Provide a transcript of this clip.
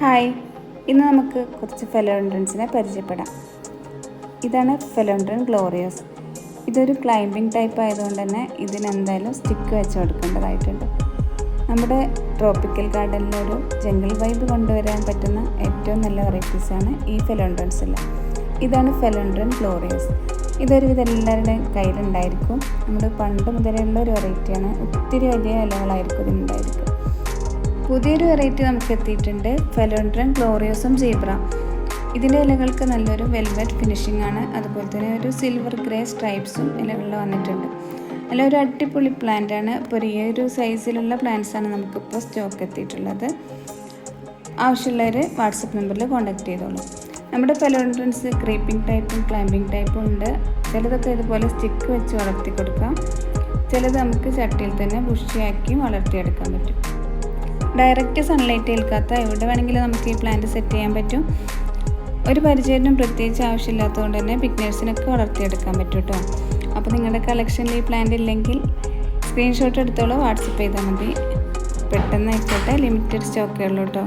Hi, ഇന്ന് നമുക്ക് കുറച്ച് ഫിലോഡൻഡ്രൻസിനെ പരിചയപ്പെടാം. ഇതാണ് ഫിലോഡൻഡ്രൻ ഗ്ലോറിയോസ്. ഇതൊരു ക്ലൈംബിംഗ് ടൈപ്പ് ആയതുകൊണ്ട് തന്നെ ഇതിനെന്തായാലും സ്റ്റിക്ക് വെച്ച് കൊടുക്കേണ്ടതായിട്ടുണ്ട്. നമ്മുടെ ട്രോപ്പിക്കൽ ഗാർഡനിലൊരു ജംഗിൾ വൈബ് കൊണ്ടുവരാൻ പറ്റുന്ന ഏറ്റവും നല്ല വെറൈറ്റീസാണ് ഈ ഫിലോഡൻഡ്രൻസെല്ലാം. ഇതാണ് ഫിലോഡൻഡ്രൻ ഗ്ലോറിയോസ്. ഇതൊരുവിധം എല്ലാവരുടെയും കയ്യിലുണ്ടായിരിക്കും. നമ്മുടെ പണ്ട് മുതലുള്ള ഒരു വെറൈറ്റിയാണ്. ഒത്തിരി വലിയ ഇലകളായിരിക്കും ഇതിനുണ്ടായിരിക്കും. പുതിയൊരു വെറൈറ്റി നമുക്ക് എത്തിയിട്ടുണ്ട്, ഫിലോഡൻഡ്രൻ ഗ്ലോറിയോസും സീബ്ര. ഇതിൻ്റെ ഇലകൾക്ക് നല്ലൊരു വെൽവെറ്റ് ഫിനിഷിംഗ് ആണ്. അതുപോലെ തന്നെ ഒരു സിൽവർ ഗ്രേ സ്ട്രൈപ്സും ഇലകളിൽ വന്നിട്ടുണ്ട്. നല്ലൊരു അടിപൊളി പ്ലാന്റ് ആണ്. ഇപ്പോൾ ഈ ഒരു സൈസിലുള്ള പ്ലാന്റ്സാണ് നമുക്കിപ്പോൾ സ്റ്റോക്ക് എത്തിയിട്ടുള്ളത്. ആവശ്യമുള്ളവർ വാട്സപ്പ് നമ്പറിൽ കോൺടാക്ട് ചെയ്തോളൂ. നമ്മുടെ ഫിലോഡൻഡ്രൻസ് ക്രീപ്പിംഗ് ടൈപ്പും ക്ലൈംബിംഗ് ടൈപ്പും ഉണ്ട്. ചിലതൊക്കെ ഇതുപോലെ സ്റ്റിക്ക് വെച്ച് വളർത്തി കൊടുക്കാം. ചിലത് നമുക്ക് ചട്ടിയിൽ തന്നെ ബുഷിയാക്കി വളർത്തിയെടുക്കാൻ പറ്റും. ഡയറക്റ്റ് സൺലൈറ്റ് ഏൽക്കാത്ത എവിടെ വേണമെങ്കിലും നമുക്ക് ഈ പ്ലാന്റ് സെറ്റ് ചെയ്യാൻ പറ്റും. ഒരു പരിചരണം പ്രത്യേകിച്ച് ആവശ്യമില്ലാത്തതുകൊണ്ട് തന്നെ ബിഗ്നേഴ്സിനൊക്കെ വളർത്തിയെടുക്കാൻ പറ്റും കേട്ടോ. അപ്പോൾ നിങ്ങളുടെ കളക്ഷനിൽ ഈ പ്ലാന്റ് ഇല്ലെങ്കിൽ സ്ക്രീൻഷോട്ട് എടുത്തോളൂ, വാട്സപ്പ് ചെയ്താൽ മതി. പെട്ടെന്ന് ആയിക്കോട്ടെ, ലിമിറ്റഡ് സ്റ്റോക്കേ ഉള്ളൂ കേട്ടോ.